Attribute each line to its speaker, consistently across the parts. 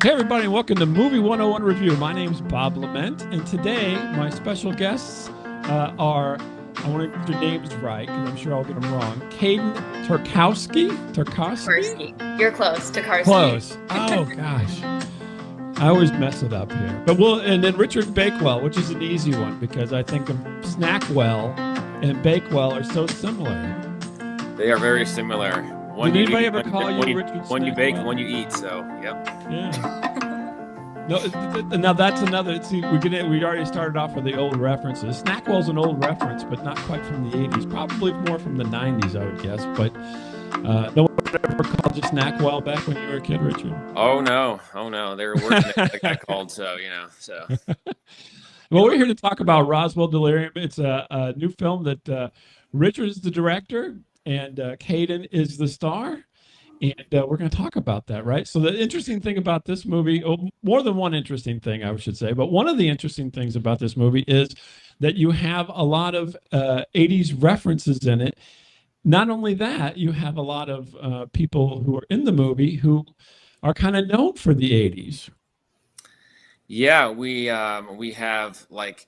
Speaker 1: Hey, everybody, and welcome to Movie 101 Review. My name's Bob LeMent, and today my special guests are, I want to get their names right because I'm sure I'll get them wrong, Caden Tarkowski?
Speaker 2: You're close. Tarkowski.
Speaker 1: Close. Oh, gosh. I always mess it up here. And then Richard Bakewell, which is an easy one because I think of Snackwell and Bakewell are so similar.
Speaker 3: They are very similar.
Speaker 1: Did anybody ever call you Richard
Speaker 3: One you bake, one you eat. So,
Speaker 1: yep. Yeah. No, now that's another. See, we already started off with the old references. Snackwell's an old reference, but not quite from the '80s. Probably more from the '90s, I would guess. But no one ever called you Snackwell back when you were a kid, Richard.
Speaker 3: Oh no! They were working like that called. So.
Speaker 1: Well, we're here to talk about Roswell Delirium. It's a new film that Richard is the director and Caden is the star. And we're going to talk about that, right? So the interesting thing about this movie, more than one interesting thing, I should say, but one of the interesting things about this movie is that you have a lot of 80s references in it. Not only that, you have a lot of people who are in the movie who are kind of known for the 80s.
Speaker 3: Yeah, we have like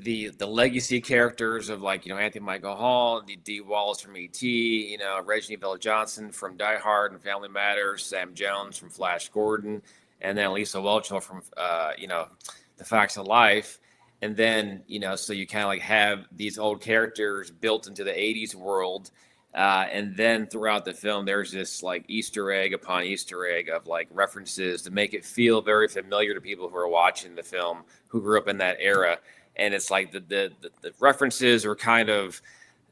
Speaker 3: the legacy characters of Anthony Michael Hall, Dee Wallace from E.T., Reggie VelJohnson from Die Hard and Family Matters, Sam Jones from Flash Gordon, and then Lisa Whelchel from The Facts of Life. And then, so you kind of like have these old characters built into the 80s world. And then throughout the film, there's this like Easter egg upon Easter egg of like references to make it feel very familiar to people who are watching the film who grew up in that era. And it's like the references are kind of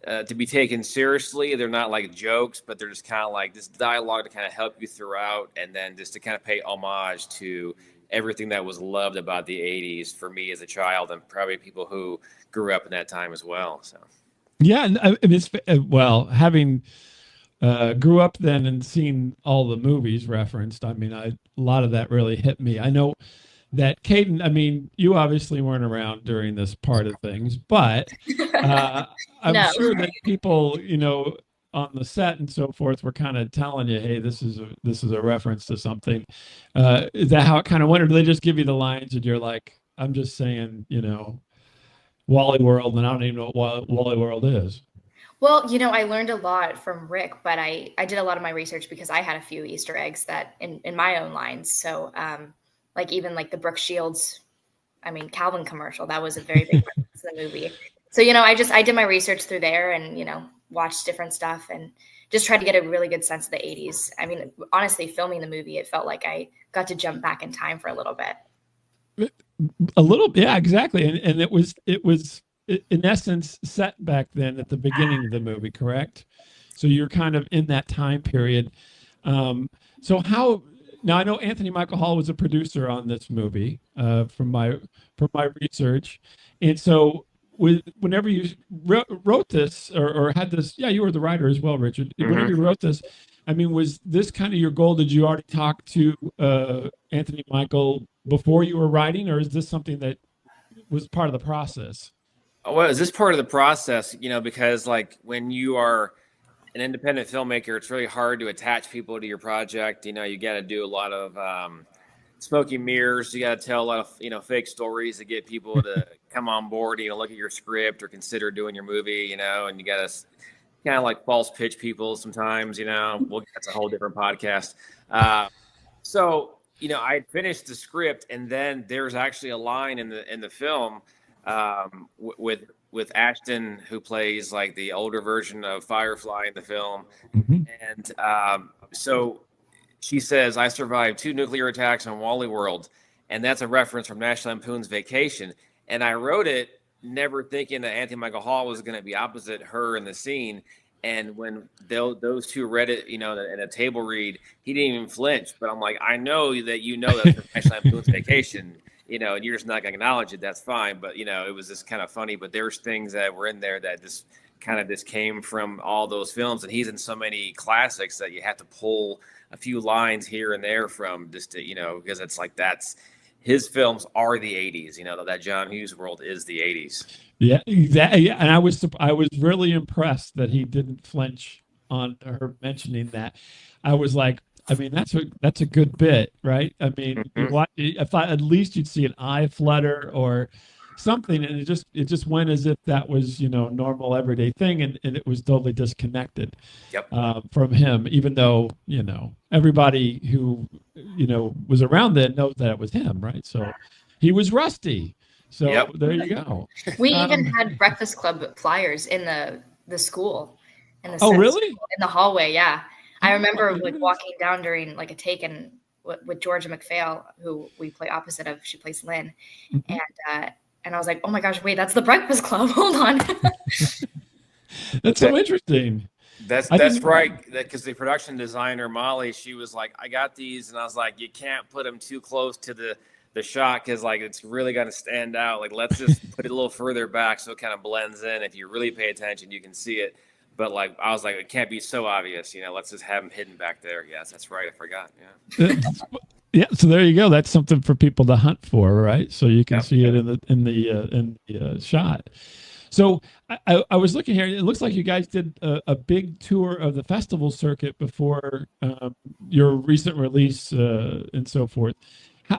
Speaker 3: to be taken seriously. They're not like jokes, but they're just kind of like this dialogue to kind of help you throughout, and then just to kind of pay homage to everything that was loved about the 80s for me as a child, and probably people who grew up in that time as well. So,
Speaker 1: yeah, and it's having grew up then and seen all the movies referenced. I mean, a lot of that really hit me. I know that Caden, I mean, you obviously weren't around during this part of things, but I'm sure that people, on the set and so forth were kind of telling you, hey, this is a reference to something. Is that how it kind of went, or do they just give you the lines and you're like, I'm just saying, Wally World, and I don't even know what Wally World is?
Speaker 2: Well, I learned a lot from Rick, but I did a lot of my research because I had a few Easter eggs that in my own lines. So, like even like the Brooke Shields, Calvin commercial, that was a very big reference in the movie. So, I did my research through there and, watched different stuff and just tried to get a really good sense of the 80s. I mean, honestly, filming the movie, it felt like I got to jump back in time for a little bit.
Speaker 1: A little, yeah, exactly. And it was in essence set back then at the beginning of the movie, correct? So you're kind of in that time period. So how? Now I know Anthony Michael Hall was a producer on this movie from my research, and so whenever you wrote this or had this, yeah, you were the writer as well, Richard. Mm-hmm. Whenever you wrote this, was this kind of your goal? Did you already talk to Anthony Michael before you were writing, or is this something that was part of the process?
Speaker 3: Well, is this part of the process? Because like when you are an independent filmmaker, it's really hard to attach people to your project. You got to do a lot of smoke and mirrors. You got to tell a lot of fake stories to get people to come on board. Look at your script or consider doing your movie. And you got to kind of like false pitch people sometimes. That's a whole different podcast. So I finished the script, and then there's actually a line in the film with Ashton, who plays like the older version of Firefly in the film. Mm-hmm. And so she says, I survived 2 nuclear attacks on Wally World. And that's a reference from National Lampoon's Vacation. And I wrote it never thinking that Anthony Michael Hall was going to be opposite her in the scene. And when those two read it, in a table read, he didn't even flinch. But I'm like, I know that that's from National Lampoon's Vacation. And you're just not going to acknowledge it, that's fine. But, it was just kind of funny. But there's things that were in there that just came from all those films. And he's in so many classics that you have to pull a few lines here and there from just to, because it's like his films are the 80s, that John Hughes world is the 80s.
Speaker 1: Yeah, exactly. Yeah. And I was really impressed that he didn't flinch on her mentioning that. I was like, I mean, that's a good bit, right? I mean, you
Speaker 3: Mhm.
Speaker 1: watch. I thought at least you'd see an eye flutter or something, and it just went as if that was normal everyday thing, and it was totally disconnected
Speaker 3: Yep.
Speaker 1: from him, even though everybody who was around then knows that it was him, right? So he was Rusty. So
Speaker 3: Yep.
Speaker 1: there you go.
Speaker 2: We even
Speaker 1: Um,
Speaker 2: had Breakfast Club flyers in the school, in the
Speaker 1: oh,
Speaker 2: set
Speaker 1: really?
Speaker 2: school, in the hallway. Yeah, I
Speaker 1: Oh
Speaker 2: remember
Speaker 1: my
Speaker 2: like
Speaker 1: goodness.
Speaker 2: walking down during like a take and with Georgia McPhail, who we play opposite of. She plays Lynn,
Speaker 1: Mhm.
Speaker 2: and uh, and I was like, oh my gosh, wait, that's the Breakfast Club. Hold on.
Speaker 1: That's so interesting. I
Speaker 3: That's
Speaker 1: didn't.
Speaker 3: right. Because the production designer Molly, she was like, "I got these," and I was like, "You can't put them too close to the shot because like it's really gonna stand out. Like let's just put it a little further back so it kind of blends in. If you really pay attention, you can see it. But like I was like, it can't be so obvious. Let's just have them hidden back there. Yes, that's right. I forgot. Yeah.
Speaker 1: Yeah, so there you go. That's something for people to hunt for, right? So you can
Speaker 3: Yep.
Speaker 1: see it in the shot. So I was looking here. It looks like you guys did a big tour of the festival circuit before your recent release and so forth.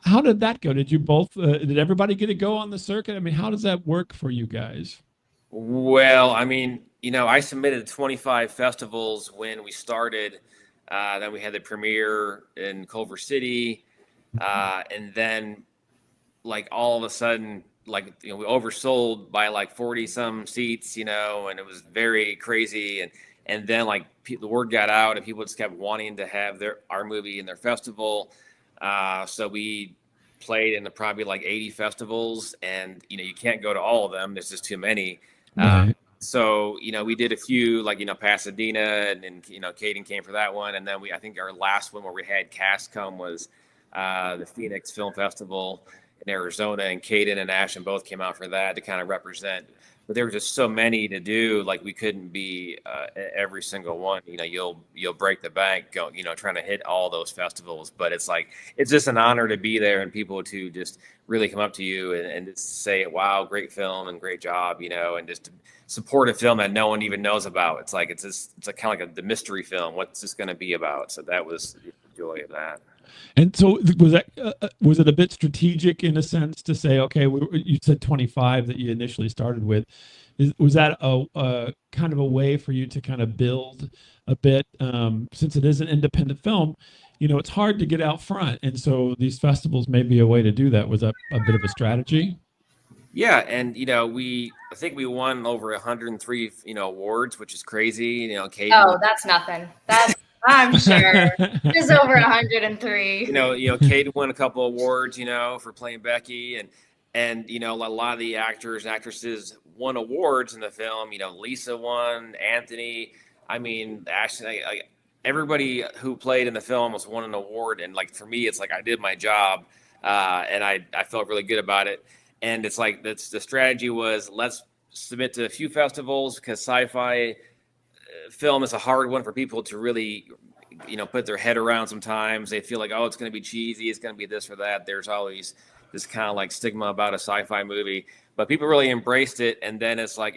Speaker 1: How did that go? Did you both? Did everybody get to go on the circuit? I mean, how does that work for you guys?
Speaker 3: Well, I mean, I submitted 25 festivals when we started. Then we had the premiere in Culver City, and then like all of a sudden, like we oversold by like 40 some seats, and it was very crazy. And then like the word got out, and people just kept wanting to have our movie in their festival. So we played in probably like 80 festivals, and you can't go to all of them. There's just too many. Uh,
Speaker 1: Right.
Speaker 3: so we did a few like Pasadena, and Caden came for that one, and then I think our last one where we had cast come was the Phoenix Film Festival in Arizona, and Caden and Ashton both came out for that to kind of represent. But there were just so many to do, like we couldn't be at every single one. You'll break the bank, trying to hit all those festivals. But it's like it's just an honor to be there and people to just really come up to you and just say, "Wow, great film and great job," and just to support a film that no one even knows about. It's like it's like kind of like the mystery film. What's this going to be about? So that was the joy of that.
Speaker 1: And so was it a bit strategic in a sense to say, okay, you said 25 that you initially started with. Was that a kind of a way for you to kind of build a bit, since it is an independent film, it's hard to get out front. And so these festivals may be a way to do that. Was that a bit of a strategy?
Speaker 3: Yeah, and I think we won over 103 awards, which is crazy. Caden,
Speaker 2: Oh, that's nothing. That's I'm sure just over 103.
Speaker 3: Caden won a couple awards, for playing Becky, and a lot of the actors and actresses won awards in the film. Lisa won, Anthony. I mean, Ashton. Everybody who played in the film almost won an award, and like for me, it's like I did my job, and I felt really good about it. And it's like the strategy was let's submit to a few festivals because sci-fi film is a hard one for people to really put their head around. Sometimes they feel like, oh, it's going to be cheesy, it's going to be this or that. There's always this kind of like stigma about a sci-fi movie, but people really embraced it. And then it's like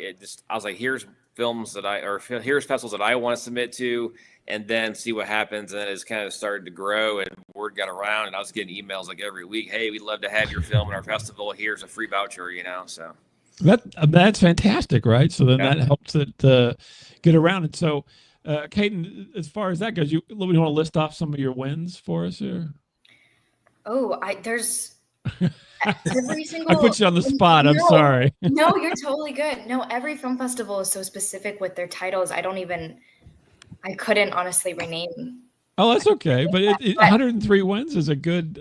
Speaker 3: I was like, here's here's festivals that I want to submit to, and then see what happens. And then it's kind of started to grow, and word got around, and I was getting emails like every week, hey, we'd love to have your film in our festival, here's a free voucher. So
Speaker 1: That's fantastic, right? So then
Speaker 3: yeah.
Speaker 1: that helps it get around. And so, Caden, as far as that goes, you want to list off some of your wins for us here?
Speaker 2: Oh, there's every
Speaker 1: I
Speaker 2: single
Speaker 1: put you on the spot. I'm
Speaker 2: no,
Speaker 1: sorry.
Speaker 2: no, you're totally good. No, every film festival is so specific with their titles. I couldn't honestly rename.
Speaker 1: Oh, that's okay. But
Speaker 2: But
Speaker 1: 103 wins is a good.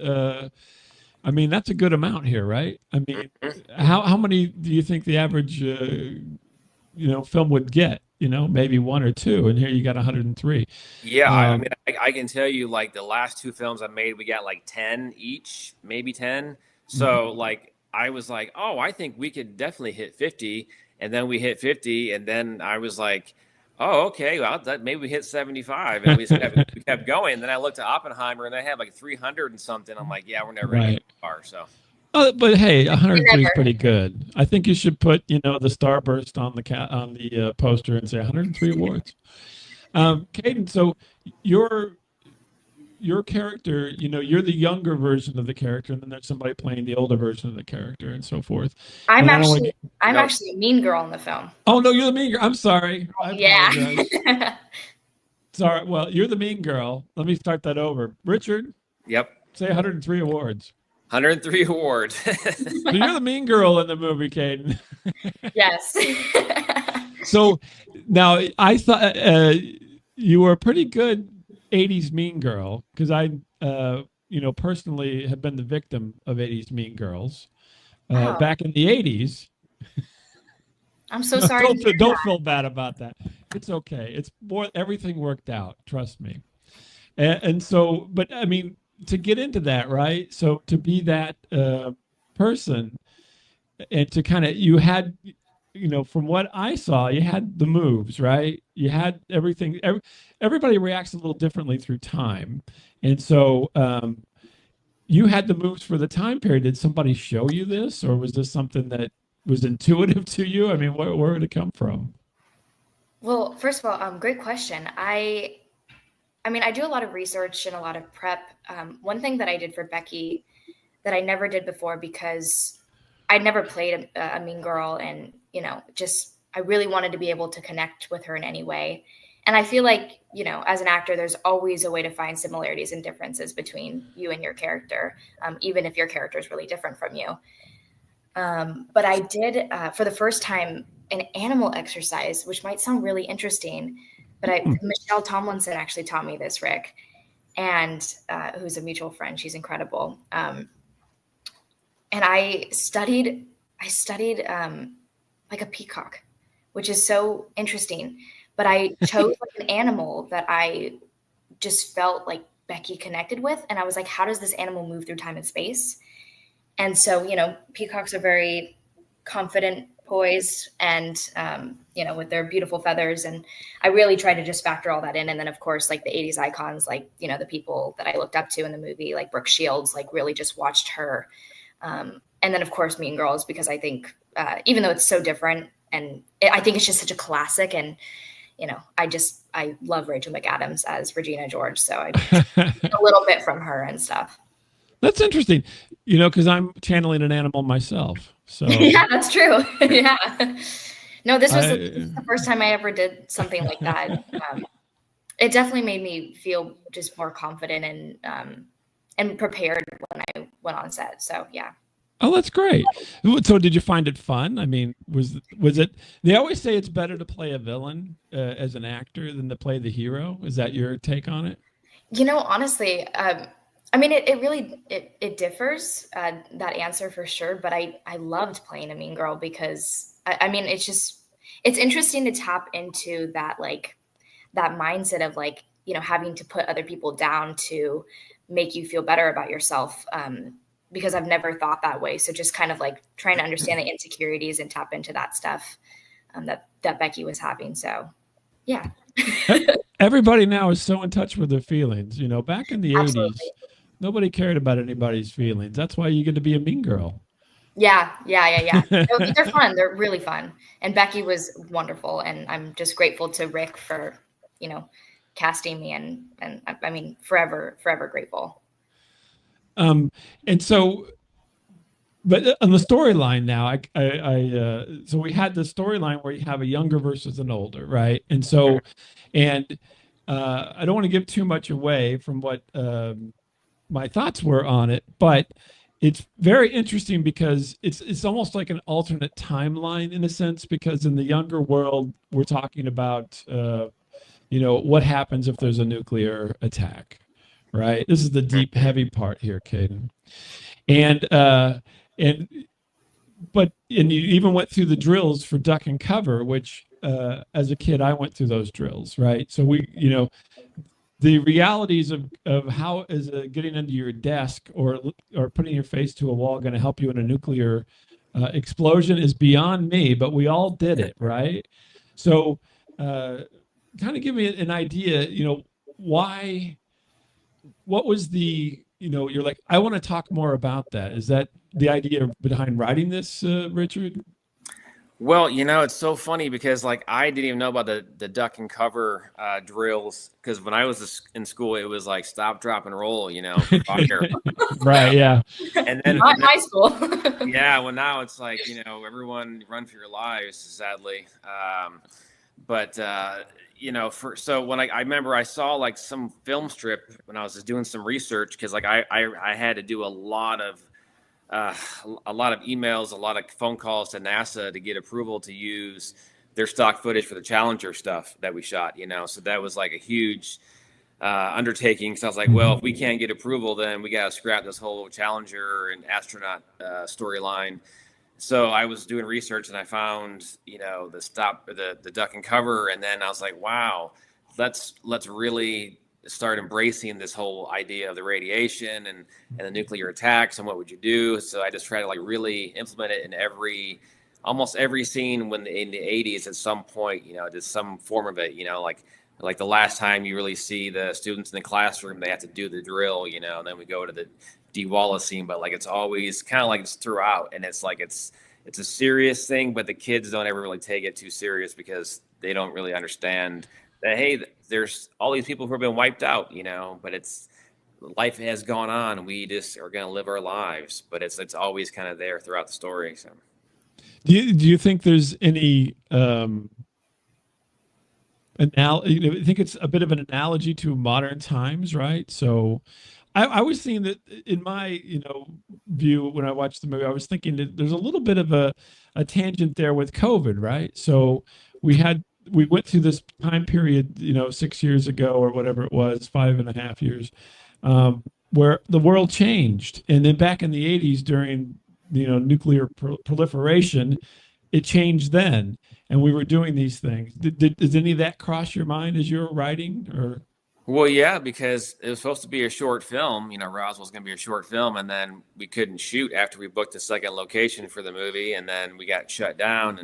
Speaker 1: I mean, that's a good amount here, right? I mean, how many do you think the average film would get? Maybe one or two, and here you got 103.
Speaker 3: Yeah, I
Speaker 1: Um,
Speaker 3: mean, I can tell you, like the last two films I made, we got like 10 each, maybe 10.
Speaker 1: mhm.
Speaker 3: So like I was like, oh, I think we could definitely hit 50, and then we hit 50, and then I was like, oh, okay, well, maybe we hit 75, and we kept going. Then I looked at Oppenheimer, and they had like 300 and something. I'm like, yeah, we're never gonna get
Speaker 1: Right.
Speaker 3: far. So
Speaker 1: But hey,
Speaker 2: you
Speaker 1: 103 is
Speaker 2: never.
Speaker 1: pretty good. I think you should put, the starburst on the poster and say 103 awards. Caden, so you're your character, you're the younger version of the character, and then there's somebody playing the older version of the character, and so forth.
Speaker 2: I'm
Speaker 1: And I don't want
Speaker 2: actually
Speaker 1: to.
Speaker 2: I'm
Speaker 3: No,
Speaker 2: actually a mean girl in the film.
Speaker 1: Oh no, you're the mean girl. I'm sorry. I apologize.
Speaker 2: Yeah.
Speaker 1: Sorry. Well, you're the mean girl. Let me start that over. Richard,
Speaker 3: yep.
Speaker 1: say 103 awards.
Speaker 3: 103 awards.
Speaker 1: So you're the mean girl in the movie, Caden.
Speaker 2: Yes.
Speaker 1: So now I thought you were a pretty good 80s mean girl because I, personally have been the victim of 80s mean girls
Speaker 2: Oh,
Speaker 1: back in the 80s.
Speaker 2: I'm so
Speaker 1: No,
Speaker 2: sorry to hear
Speaker 1: don't
Speaker 2: that.
Speaker 1: feel bad about that. It's okay. It's more everything worked out. Trust me. And so, but I mean, to get into that, right? So to be that person and to kind of you had from what I saw, you had the moves, right? You had everything. Everybody reacts a little differently through time, and so you had the moves for the time period. Did somebody show you this, or was this something that was intuitive to you? I mean, where did it come from?
Speaker 2: Well, first of all, great question. I mean, I do a lot of research and a lot of prep. One thing that I did for Becky that I never did before because I'd never played a mean girl, and just I really wanted to be able to connect with her in any way. And I feel like as an actor, there's always a way to find similarities and differences between you and your character, even if your character is really different from you. But I did for the first time an animal exercise, which might sound really interesting, but Michelle Tomlinson actually taught me this, Rick, and who's a mutual friend. She's incredible. And I studied like a peacock, which is so interesting. But I chose like an animal that I just felt like Becky connected with, and I was like, how does this animal move through time and space? And so, peacocks are very confident, poised, and, with their beautiful feathers. And I really tried to just factor all that in. And then, of course, like the 80s icons, like, the people that I looked up to in the movie, like Brooke Shields, like really just watched her. And then, of course, Mean Girls, because I think even though it's so different, and I think it's just such a classic. And, I love Rachel McAdams as Regina George. So I a little bit from her and stuff.
Speaker 1: That's interesting, because I'm channeling an animal myself. So
Speaker 2: Yeah, that's true. Yeah. No, this was
Speaker 1: I,
Speaker 2: the first time I ever did something like that. It definitely made me feel just more confident and prepared when I went on set. So yeah.
Speaker 1: oh, that's great. So did you find it fun? I mean, was it? They always say it's better to play a villain as an actor than to play the hero. Is that your take on it?
Speaker 2: Honestly, I mean, it really it differs that answer for sure. But I loved playing a mean girl because I mean it's interesting to tap into that that mindset of having to put other people down to make you feel better about yourself. Because I've never thought that way. So just kind of like trying to understand the insecurities and tap into that stuff that Becky was having. So yeah.
Speaker 1: Everybody now is so in touch with their feelings. Back in the 80s,
Speaker 2: Absolutely.
Speaker 1: nobody cared about anybody's feelings. That's why you get to be a mean girl.
Speaker 2: Yeah. They're fun. They're really fun. And Becky was wonderful. And I'm just grateful to Rick for, casting me and I mean, forever grateful.
Speaker 1: And so, but on the storyline now, so we had the storyline where you have a younger versus an older, right? And so, and I don't want to give too much away from what my thoughts were on it, but it's very interesting because it's almost like an alternate timeline in a sense, because in the younger world, we're talking about, what happens if there's a nuclear attack, right? This is the deep, heavy part here, Caden. And you even went through the drills for duck and cover, which as a kid I went through those drills, right? So the realities of how is getting under your desk or putting your face to a wall going to help you in a nuclear explosion is beyond me, but we all did it, right? So kind of give me an idea, why. What was you're like, I want to talk more about that. Is that the idea behind writing this, Richard?
Speaker 3: Well, it's so funny because like I didn't even know about the duck and cover drills because when I was in school, it was like stop, drop, and roll, for fire.
Speaker 1: Right. Yeah.
Speaker 3: And then,
Speaker 2: Not in high school.
Speaker 3: yeah, well, now it's like everyone run for your lives, sadly. But so when I remember I saw like some film strip when I was just doing some research because like I had to do uh, a lot of emails, a lot of phone calls to NASA to get approval to use their stock footage for the Challenger stuff that we shot. So that was like a huge undertaking. So I was like, well, if we can't get approval, then we got to scrap this whole Challenger and astronaut storyline. So I was doing research and I found, the duck and cover, and then I was like, wow, let's really start embracing this whole idea of the radiation and the nuclear attacks and what would you do. So I just try to like really implement it in almost every scene when in the 80s at some point, just some form of it, like the last time you really see the students in the classroom, they have to do the drill, and then we go to the D Wallace scene, but like it's always kind of like it's throughout, and it's like it's a serious thing, but the kids don't ever really take it too serious because they don't really understand that hey, there's all these people who have been wiped out, but it's life has gone on. We just are going to live our lives, but it's always kind of there throughout the story. So,
Speaker 1: Do you think there's any I think it's a bit of an analogy to modern times, right? So I was seeing that in my, view when I watched the movie, I was thinking that there's a little bit of a tangent there with COVID, right? So we went through this time period, 6 years ago or whatever it was, 5.5 years, where the world changed. And then back in the 80s during, nuclear proliferation, it changed then. And we were doing these things. Does any of that cross your mind as you were writing or?
Speaker 3: well, yeah, because it was supposed to be a short film. Roswell's going to be a short film, and then we couldn't shoot after we booked a second location for the movie, and then we got shut down.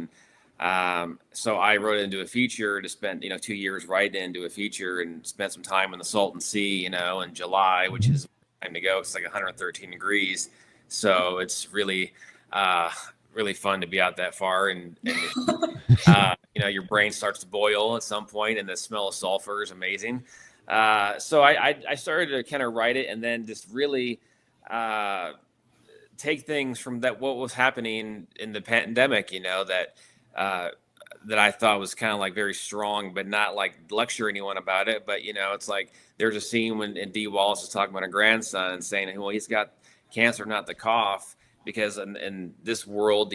Speaker 3: And so I wrote it into a feature to spend 2 years writing into a feature and spent some time in the Salton Sea, in July, which is time to go. It's like 113 degrees, so it's really really fun to be out that far, and your brain starts to boil at some point, and the smell of sulfur is amazing. So I started to kind of write it and then just really take things from what was happening in the pandemic, that I thought was kind of like very strong, but not like lecture anyone about it. But, it's like there's a scene when D. Wallace was talking about a grandson and saying, well, he's got cancer, not the cough, because in this world,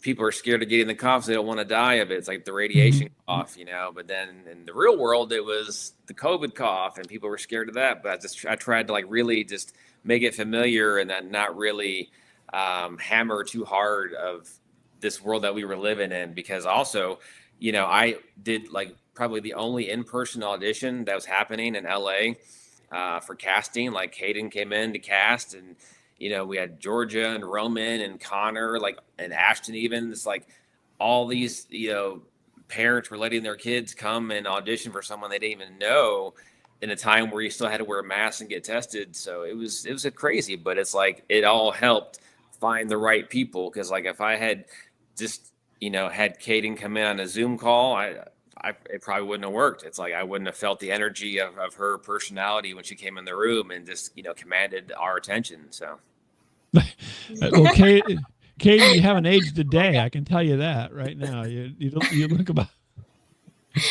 Speaker 3: people are scared of getting the cough, so they don't want to die of it. It's like the radiation cough, but then in the real world, it was the COVID cough and people were scared of that. But I tried to like really just make it familiar and then not really hammer too hard of this world that we were living in, because also, I did like probably the only in-person audition that was happening in LA for casting. Like Hayden came in to cast, and we had Georgia and Roman and Connor, like, and Ashton even. It's like all these, parents were letting their kids come and audition for someone they didn't even know in a time where you still had to wear a mask and get tested. So it was a crazy, but it's like it all helped find the right people. Because like if I had just, had Kaden come in on a Zoom call, it probably wouldn't have worked. It's like I wouldn't have felt the energy of her personality when she came in the room and just, commanded our attention. So.
Speaker 1: Well, Katie, you haven't aged a day. I can tell you that right now. You look about.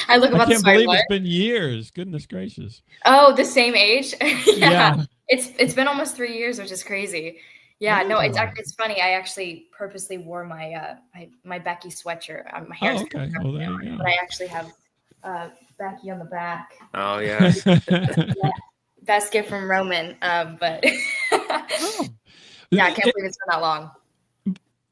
Speaker 2: I look about.
Speaker 1: I can't believe it's been years. Goodness gracious.
Speaker 2: Oh, the same age.
Speaker 1: Yeah.
Speaker 2: It's been almost 3 years, which is crazy. Yeah, no, it's funny. I actually purposely wore my my Becky sweatshirt. My hair's
Speaker 1: okay. Well, there you go.
Speaker 2: but I actually have Becky on the back.
Speaker 3: Oh yeah.
Speaker 2: Yeah, best gift from Roman. But yeah, I can't believe it's been that long.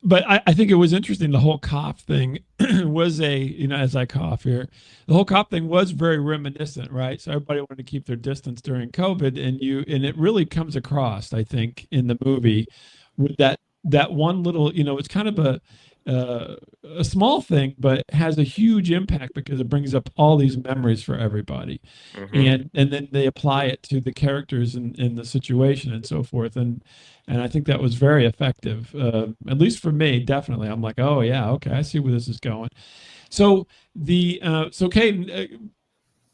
Speaker 1: But I think it was interesting. The whole cough thing was as I cough here, the whole cough thing was very reminiscent, right? So everybody wanted to keep their distance during COVID, and it really comes across, I think, in the movie with that one little, it's kind of a small thing, but has a huge impact because it brings up all these memories for everybody,
Speaker 3: Hmm.
Speaker 1: and then they apply it to the characters in the situation and so forth, and I think that was very effective, at least for me. Definitely, I'm like, oh yeah, okay, I see where this is going. So so Kate,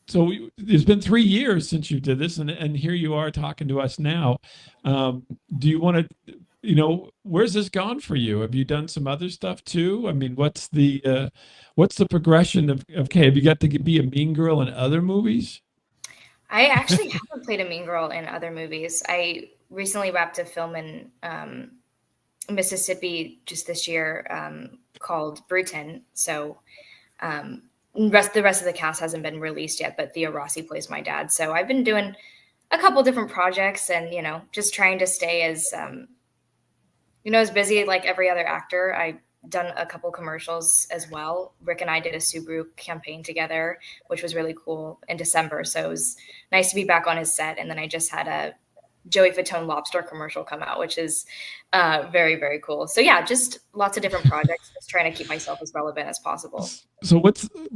Speaker 1: so it's been 3 years since you did this, and here you are talking to us now. Do you want to, where's this gone for you? Have you done some other stuff too? I mean, what's the progression of okay? Have you got to be a mean girl in other movies?
Speaker 2: I actually haven't played a mean girl in other movies. I recently wrapped a film in Mississippi just this year, called Bruton. So the rest of the cast hasn't been released yet, but Theo Rossi plays my dad. So I've been doing a couple different projects, and just trying to stay as as busy like every other actor. I've done a couple commercials as well. Rick and I did a Subaru campaign together, which was really cool in December. So it was nice to be back on his set. And then I just had a Joey Fatone lobster commercial come out, which is very, very cool. So yeah, just lots of different projects, just trying to keep myself as relevant as possible.
Speaker 1: So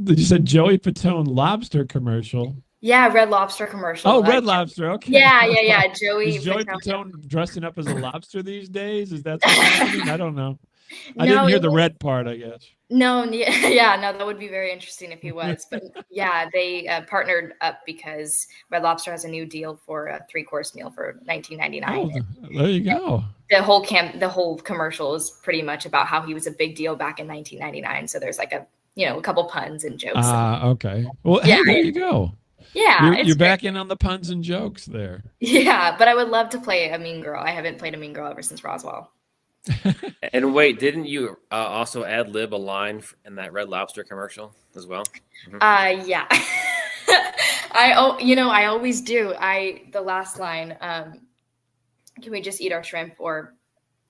Speaker 1: did you said Joey Fatone lobster commercial?
Speaker 2: Yeah, Red Lobster commercial.
Speaker 1: Oh, Red Lobster. Okay.
Speaker 2: Yeah, yeah, yeah.
Speaker 1: Is
Speaker 2: Joey
Speaker 1: Joey
Speaker 2: Fatone.
Speaker 1: Fatone dressing up as a lobster these days? Is that what's happening? I don't know. I didn't
Speaker 2: No,
Speaker 1: hear
Speaker 2: it
Speaker 1: the
Speaker 2: was
Speaker 1: red part, I guess.
Speaker 2: no, yeah, no, that would be very interesting if he was. But yeah, they partnered up because Red Lobster has a new deal for a three-course meal for 19.99.
Speaker 1: Oh, there you go.
Speaker 2: The whole commercial is pretty much about how he was a big deal back in 1999. So there's like a couple puns and jokes, and
Speaker 1: Ah, okay. Well,
Speaker 2: yeah,
Speaker 1: hey, there you go.
Speaker 2: yeah,
Speaker 1: You're
Speaker 2: it's
Speaker 1: back
Speaker 2: great.
Speaker 1: in on the puns and jokes there.
Speaker 2: Yeah, but I would love to play a mean girl. I haven't played a mean girl ever since Roswell.
Speaker 3: And wait, didn't you also ad lib a line in that Red Lobster commercial as well? Hmm.
Speaker 2: Yeah. I always do. The last line, can we just eat our shrimp? Or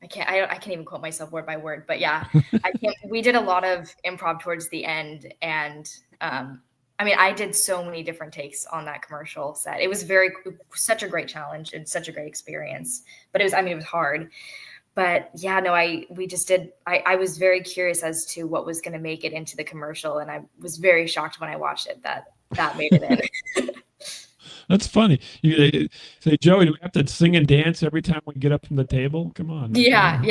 Speaker 2: I can't even quote myself word by word, but yeah, I can't. We did a lot of improv towards the end, and I mean, I did so many different takes on that commercial set. It was such a great challenge and such a great experience, but it was hard. But yeah, no, we just did. I was very curious as to what was going to make it into the commercial, and I was very shocked when I watched it that made it in.
Speaker 1: That's funny. You say, Joey, do we have to sing and dance every time we get up from the table? Come on.
Speaker 2: Yeah,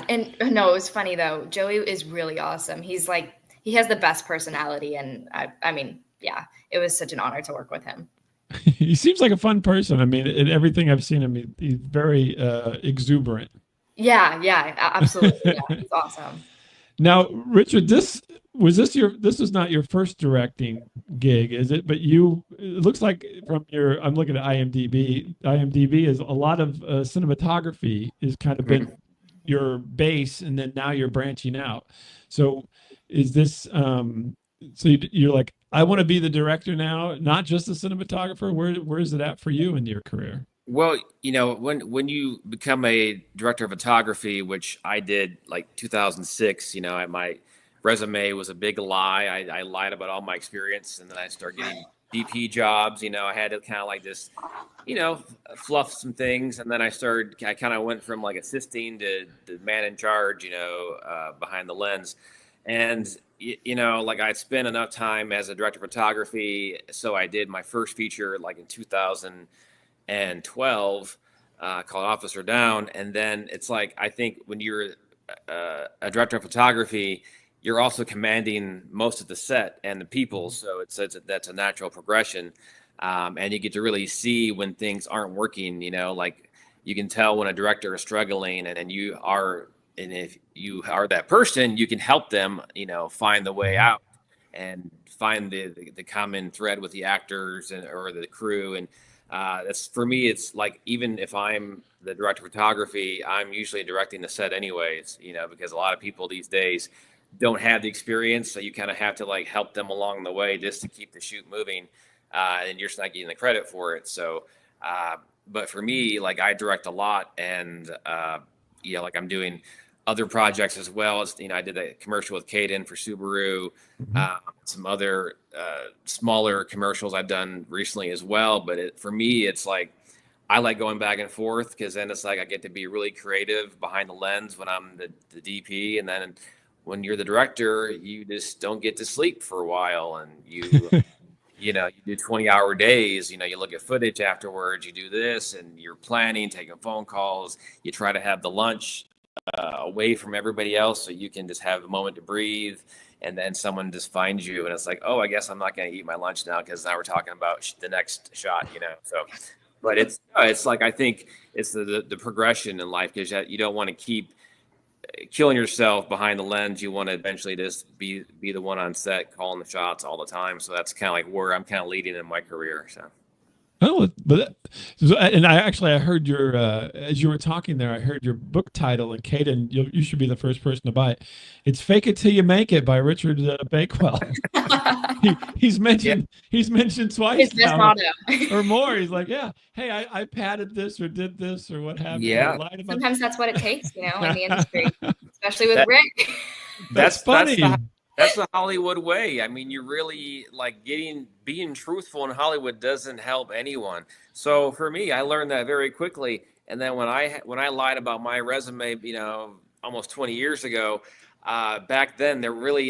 Speaker 2: and no, it was funny though. Joey is really awesome. He has the best personality, and I mean, yeah, it was such an honor to work with him.
Speaker 1: He seems like a fun person. I mean, in everything I've seen him, he's very exuberant.
Speaker 2: Yeah, yeah, absolutely. Yeah, he's awesome.
Speaker 1: Now, Richard, this was not your first directing gig, is it? But it looks like from I'm looking at IMDb. IMDb is a lot of cinematography is kind of been your base, and then now you're branching out. So, is this so you're like, I want to be the director now, not just the cinematographer? Where is it at for you in your career?
Speaker 3: Well, when you become a director of photography, which I did like 2006, my resume was a big lie. I lied about all my experience, and then I started getting DP jobs. I had to kind of like this, fluff some things, and then I kind of went from like assisting to man in charge, behind the lens, and like I spent enough time as a director of photography, so I did my first feature like in 2012, called Officer Down. And then it's like, I think when you're a director of photography, you're also commanding most of the set and the people. So that's a natural progression. And you get to really see when things aren't working, like you can tell when a director is struggling, and if you are that person, you can help them, find the way out and find the common thread with the actors or the crew. And that's for me. It's like, even if I'm the director of photography, I'm usually directing the set anyways, because a lot of people these days don't have the experience. So you kind of have to like help them along the way just to keep the shoot moving. And you're just not getting the credit for it. So, but for me, like I direct a lot, and, like I'm doing other projects as well. As I did a commercial with Caden for Subaru, some other smaller commercials I've done recently as well. But for me, it's like I like going back and forth, because then it's like I get to be really creative behind the lens when I'm the DP, and then when you're the director, you just don't get to sleep for a while, and you you do 20-hour days. You look at footage afterwards, you do this, and you're planning, taking phone calls. You try to have the lunch away from everybody else so you can just have a moment to breathe. And then someone just finds you, and it's like, oh, I guess I'm not going to eat my lunch now because now we're talking about the next shot. So, but it's like, I think it's the progression in life, because you don't want to keep killing yourself behind the lens. You want to eventually just be the one on set calling the shots all the time. So that's kind of like where I'm kind of leading in my career. So.
Speaker 1: Oh, but and I heard your as you were talking there, I heard your book title, and Caden, you should be the first person to buy it. It's "Fake It Till You Make It" by Richard Bakewell. he's mentioned twice
Speaker 2: His best
Speaker 1: now,
Speaker 2: motto.
Speaker 1: or more. He's like, yeah, hey, I padded this or did this or what have you.
Speaker 3: Yeah.
Speaker 1: I lied about
Speaker 2: Sometimes that's what it takes, in the industry, especially with Rick.
Speaker 1: That's funny.
Speaker 3: That's the Hollywood way. I mean, you're really like being truthful in Hollywood doesn't help anyone. So for me, I learned that very quickly. And then when I lied about my resume, almost 20 years ago, back then the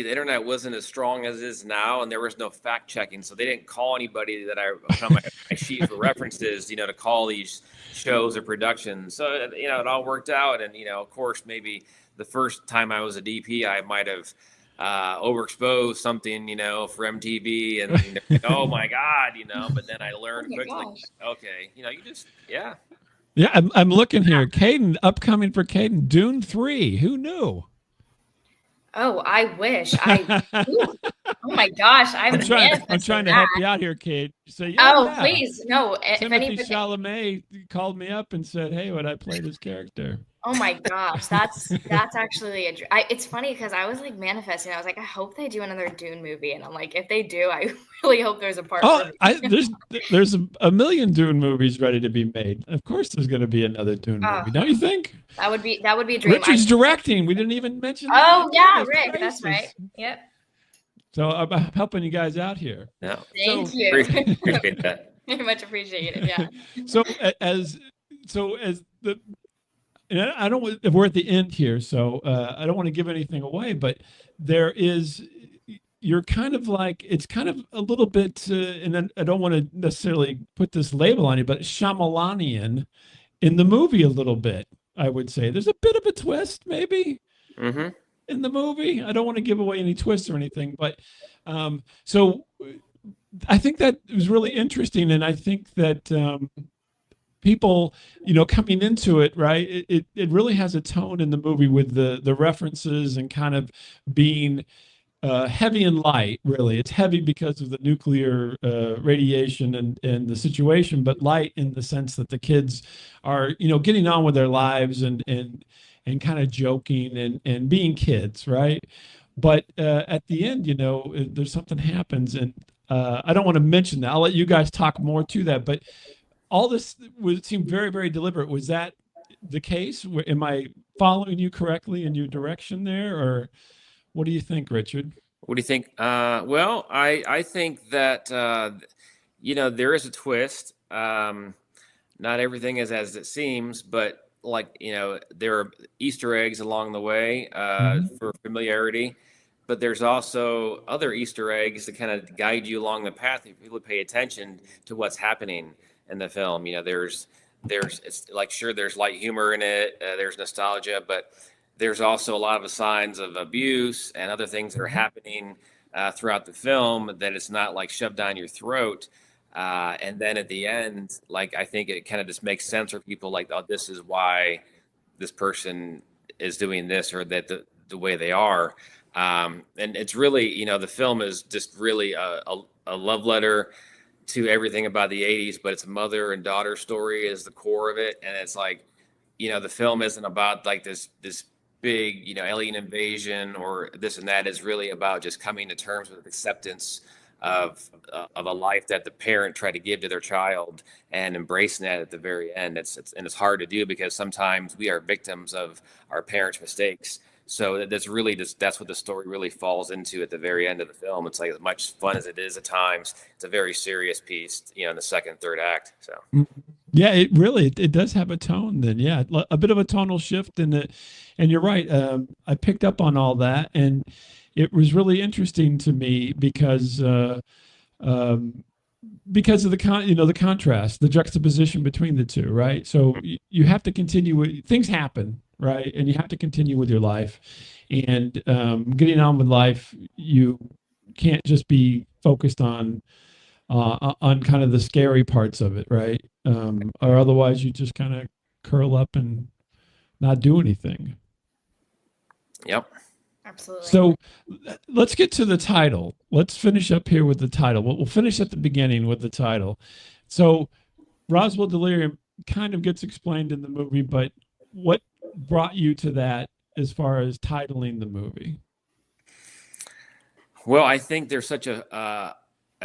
Speaker 3: internet wasn't as strong as it is now, and there was no fact checking. So they didn't call anybody that I put on my sheet for references, to call these shows or productions. So it all worked out. And of course, maybe the first time I was a DP, I might have overexposed something, for MTV, and oh my God, but then I learned quickly, okay, yeah.
Speaker 1: Yeah, I'm looking here. Caden, upcoming for Caden, Dune 3. Who knew?
Speaker 2: Oh, I wish. Oh my gosh, I'm
Speaker 1: trying to help you out here, Kate. So yeah.
Speaker 2: Please, no.
Speaker 1: Timothy Chalamet called me up and said, "Hey, would I play this character?"
Speaker 2: Oh my gosh, that's actually it's funny because I was like manifesting. I was like, I hope they do another Dune movie, and I'm like, if they do, I really hope there's a part.
Speaker 1: There's a million Dune movies ready to be made. Of course, there's going to be another Dune movie. Don't you think?
Speaker 2: That would be a dream.
Speaker 1: Richard's directing. We didn't even mention.
Speaker 2: Oh yeah, Rick. That's right. Yep.
Speaker 1: So I'm helping you guys out here.
Speaker 3: Yeah.
Speaker 2: Thank you.
Speaker 3: Appreciate that.
Speaker 2: Very much appreciated. Yeah.
Speaker 1: So as the. And I don't. We're at the end here, so I don't want to give anything away. But you're kind of like, it's kind of a little bit, and then I don't want to necessarily put this label on you, but Shyamalanian in the movie a little bit. I would say there's a bit of a twist, maybe, in the movie. I don't want to give away any twists or anything, but so I think that was really interesting, and I think that. People, coming into it, right? It really has a tone in the movie with the references and kind of being heavy and light. Really, it's heavy because of the nuclear radiation and the situation, but light in the sense that the kids are, getting on with their lives and kind of joking and being kids, right? But at the end, there's something happens, and I don't want to mention that. I'll let you guys talk more to that, but. All this seemed very, very deliberate. Was that the case? Am I following you correctly in your direction there, or what do you think, Richard?
Speaker 3: What do you think? Well, I think that there is a twist. Not everything is as it seems, but there are Easter eggs along the way for familiarity. But there's also other Easter eggs that kind of guide you along the path if you pay attention to what's happening in the film. There's light humor in it. There's nostalgia, but there's also a lot of signs of abuse and other things that are happening throughout the film that it's not like shoved down your throat. And then at the end, I think it kind of just makes sense for people like, oh, this is why this person is doing this or that the way they are. And it's really, the film is just really a love letter to everything about the 80s, but it's a mother and daughter story is the core of it. And it's like, the film isn't about like this big, alien invasion or this and that. Is really about just coming to terms with acceptance of a life that the parent tried to give to their child and embracing that at the very end. It's hard to do because sometimes we are victims of our parents' mistakes. So that's what the story really falls into at the very end of the film. It's like as much fun as it is at times. It's a very serious piece, in the second, third act. So
Speaker 1: Yeah, it does have a tone then. Yeah, a bit of a tonal shift in it. And you're right. I picked up on all that, and it was really interesting to me um, because of the contrast, the juxtaposition between the two, right? So you have to continue with things happen, right? And you have to continue with your life, and getting on with life. You can't just be focused on kind of the scary parts of it, right? Or otherwise you just kind of curl up and not do anything.
Speaker 3: Yep.
Speaker 2: Absolutely.
Speaker 1: So let's get to the title. Let's finish up here with the title. We'll finish at the beginning with the title. So Roswell Delirium kind of gets explained in the movie, but what brought you to that as far as titling the movie?
Speaker 3: Well, I think there's such a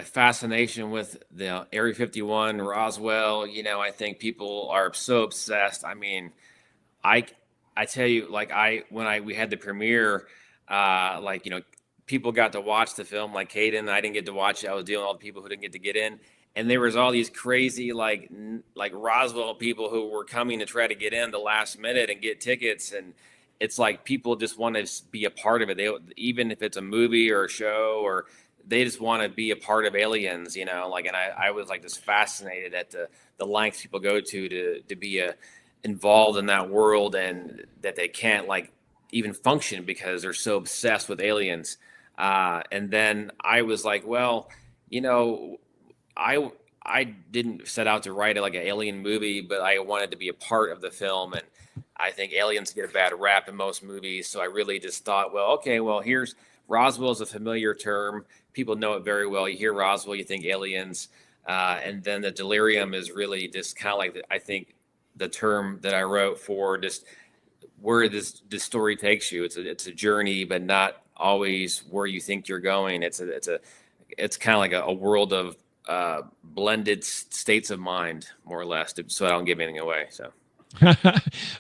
Speaker 3: fascination with the Area 51, Roswell. I think people are so obsessed. I mean, I I tell you, like I when I we had the premiere, like people got to watch the film. Like Caden, I didn't get to watch it. I was dealing with all the people who didn't get to get in, and there was all these crazy like Roswell people who were coming to try to get in the last minute and get tickets, and it's like people just want to be a part of it. They even if it's a movie or a show or they just want to be a part of aliens, like, and I was like just fascinated at the lengths people go to be involved in that world and that they can't like even function because they're so obsessed with aliens. And then I was like, well, you know, I I didn't set out to write like an alien movie, but I wanted to be a part of the film. And I think aliens get a bad rap in most movies, so I really just thought, well, okay, well, here's Roswell is a familiar term. People know it very well. You hear Roswell, you think aliens, and then the delirium is really just kind of like I think the term that I wrote for just where this story takes you. It's a journey, but not always where you think you're going. It's kind of like a world of blended states of mind, more or less. So I don't give anything away. So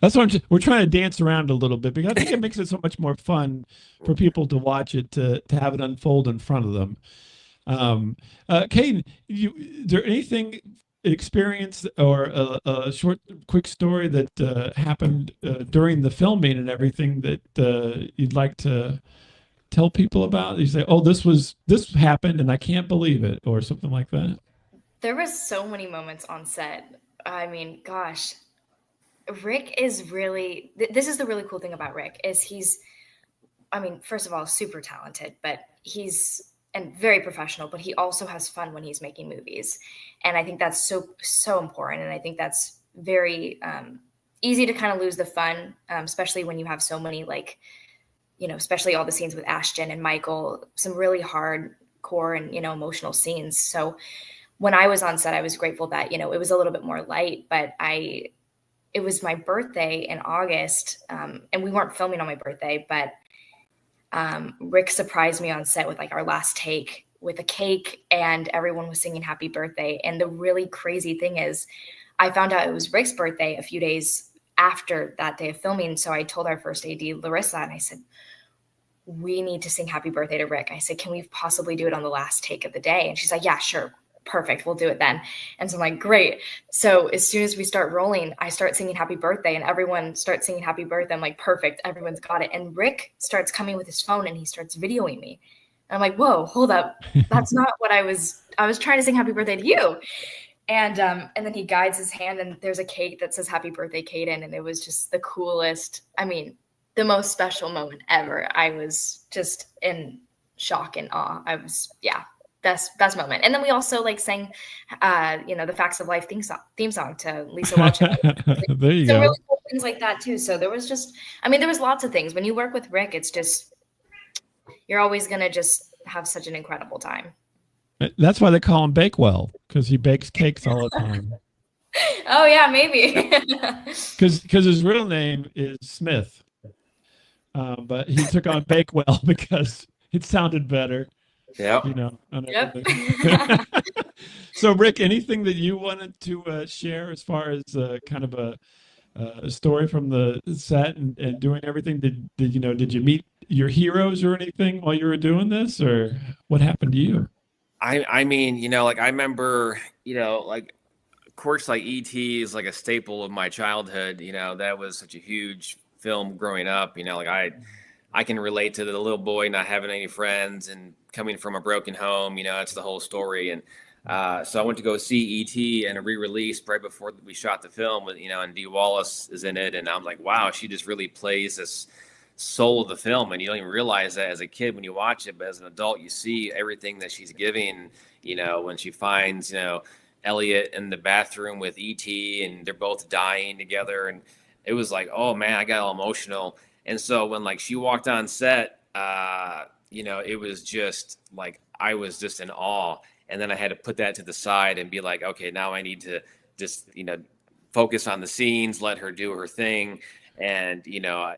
Speaker 1: That's what we're trying to dance around a little bit because I think it makes it so much more fun for people to watch it, to have it unfold in front of them. Caden, is there anything experience or a short, quick story that happened during the filming and everything that you'd like to tell people about? You say, "Oh, this happened and I can't believe it," or something like that.
Speaker 2: There was so many moments on set. I mean, gosh, Rick is really this is the really cool thing about Rick is I mean, first of all, super talented, but he's and very professional, but he also has fun when he's making movies. And I think that's so important. And I think that's very easy to kind of lose the fun, especially when you have so many especially all the scenes with Ashton and Michael, some really hardcore and emotional scenes. So when I was on set, I was grateful that it was a little bit more light, but it was my birthday in August, and we weren't filming on my birthday, but Rick surprised me on set with like our last take with a cake, and everyone was singing happy birthday. And the really crazy thing is I found out it was Rick's birthday a few days after that day of filming. So I told our first AD, Larissa, and I said, we need to sing happy birthday to Rick. I said, can we possibly do it on the last take of the day? And she's like, yeah, sure. Perfect. We'll do it then. And so I'm like, great. So as soon as we start rolling, I start singing happy birthday and everyone starts singing happy birthday. I'm like, perfect. Everyone's got it. And Rick starts coming with his phone and he starts videoing me. And I'm like, whoa, hold up. That's not what I was trying to sing happy birthday to you. And then he guides his hand and there's a cake that says happy birthday, Caden. And it was just the coolest. I mean, the most special moment ever. I was just in shock and awe. I was, yeah, best moment. And then we also like sang, the Facts of Life theme song to Lisa Welch.
Speaker 1: There you
Speaker 2: Some
Speaker 1: go.
Speaker 2: really cool things like that too. So there was there was lots of things. When you work with Rick, it's just, you're always going to just have such an incredible time.
Speaker 1: That's why they call him Bakewell, because he bakes cakes all the time.
Speaker 2: Oh yeah, maybe.
Speaker 1: Because his real name is Smith, but he took on Bakewell because it sounded better.
Speaker 3: yeah.
Speaker 1: On
Speaker 2: Yep.
Speaker 1: everything. So, Rick, anything that you wanted to share as far as kind of a story from the set and doing everything? Did you meet your heroes or anything while you were doing this, or what happened to you?
Speaker 3: I mean, like I remember, like of course, like E.T. is like a staple of my childhood. You know, that was such a huge film growing up. You know, like I can relate to the little boy not having any friends and coming from a broken home. You know, that's the whole story. And so I went to go see E.T. and a re-release right before we shot the film. With, you know, and Dee Wallace is in it, and I'm like, wow, she just really plays this soul of the film, and you don't even realize that as a kid when you watch it, but as an adult you see everything that she's giving. You know, when she finds, you know, Elliot in the bathroom with ET and they're both dying together, and it was like, oh man, I got all emotional. And so when like she walked on set, you know, it was just like I was just in awe. And then I had to put that to the side and be like, okay, now I need to just, you know, focus on the scenes, let her do her thing. And you know,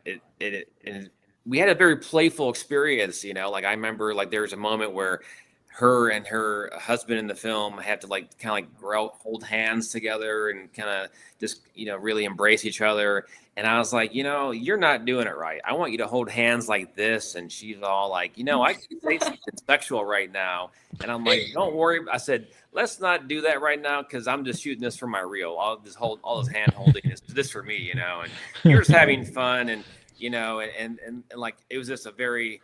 Speaker 3: and we had a very playful experience. You know, like I remember like there was a moment where her and her husband in the film had to like kind of like hold hands together and kind of just, you know, really embrace each other. And I was like, you know, you're not doing it right. I want you to hold hands like this. And she's all like, you know, I can say something sexual right now. And I'm like, don't worry. I said, let's not do that right now, because I'm just shooting this for my reel. All this hand holding is this for me, you know. And you're just having fun, and you know, and like it was just a very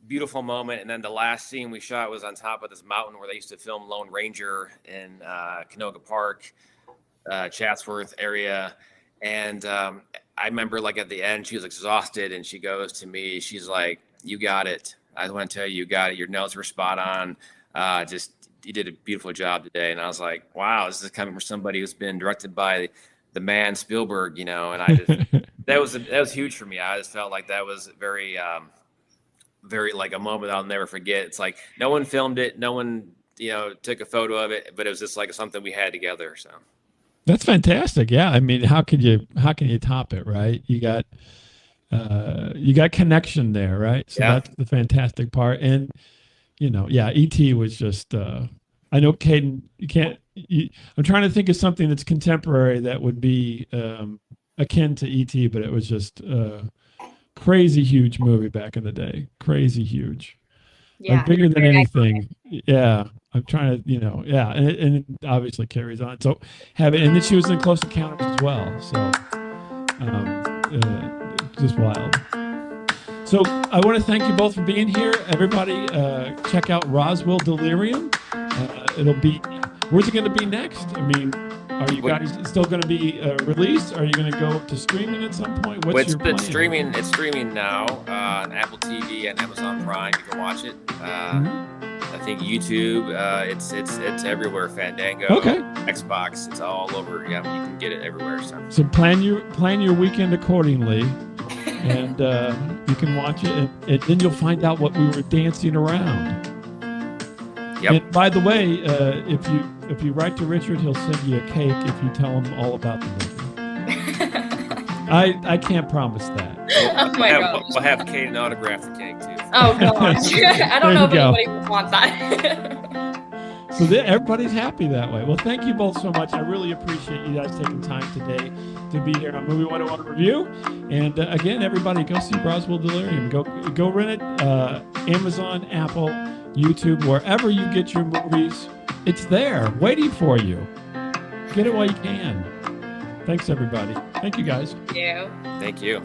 Speaker 3: beautiful moment. And then the last scene we shot was on top of this mountain where they used to film Lone Ranger in Canoga Park, Chatsworth area. And I remember like at the end, she was exhausted, and she goes to me, she's like, you got it. I want to tell you, you got it. Your notes were spot on. Just, you did a beautiful job today. And I was like, wow, this is coming from somebody who's been directed by the man Spielberg, you know. And I just, that was huge for me. I just felt like that was very, very like a moment I'll never forget. It's like no one filmed it, no one, you know, took a photo of it, but it was just like something we had together. So
Speaker 1: that's fantastic. Yeah, I mean, how can you top it, right? You got connection there, right? So
Speaker 3: yeah.
Speaker 1: That's the fantastic part. And you know, yeah, ET was just. I know, Caden, I'm trying to think of something that's contemporary that would be akin to ET, but it was just. Crazy huge movie back in the day. Crazy huge.
Speaker 2: Yeah,
Speaker 1: like bigger than anything. Yeah. I'm trying to, you know, yeah. And it obviously carries on. So and then she was in Close Encounters as well. So just wild. So I want to thank you both for being here. Everybody check out Roswell Delirium. It'll be, where's it going to be next? I mean, are you guys still going to be released? Are you going to go to streaming at some point? What's your plan?
Speaker 3: It's streaming now on Apple TV and Amazon Prime. You can watch it. I think YouTube. It's everywhere. Fandango.
Speaker 1: Okay.
Speaker 3: Xbox. It's all over. Yeah, you can get it everywhere. So
Speaker 1: plan your weekend accordingly, and you can watch it, and then you'll find out what we were dancing around.
Speaker 3: Yep.
Speaker 1: And by the way, if you write to Richard, he'll send you a cake if you tell him all about the movie. I can't promise that.
Speaker 2: Oh my gosh.
Speaker 3: We'll have Caden autograph the cake too.
Speaker 2: Oh gosh. I don't know if anybody would want that.
Speaker 1: So everybody's happy that way. Well, thank you both so much. I really appreciate you guys taking time today to be here on Movie 101 Review. And again, everybody, go see Roswell Delirium. Go rent it. Amazon, Apple, YouTube, wherever you get your movies. It's there, waiting for you. Get it while you can. Thanks, everybody. Thank you, guys.
Speaker 2: Thank you.
Speaker 3: Thank you.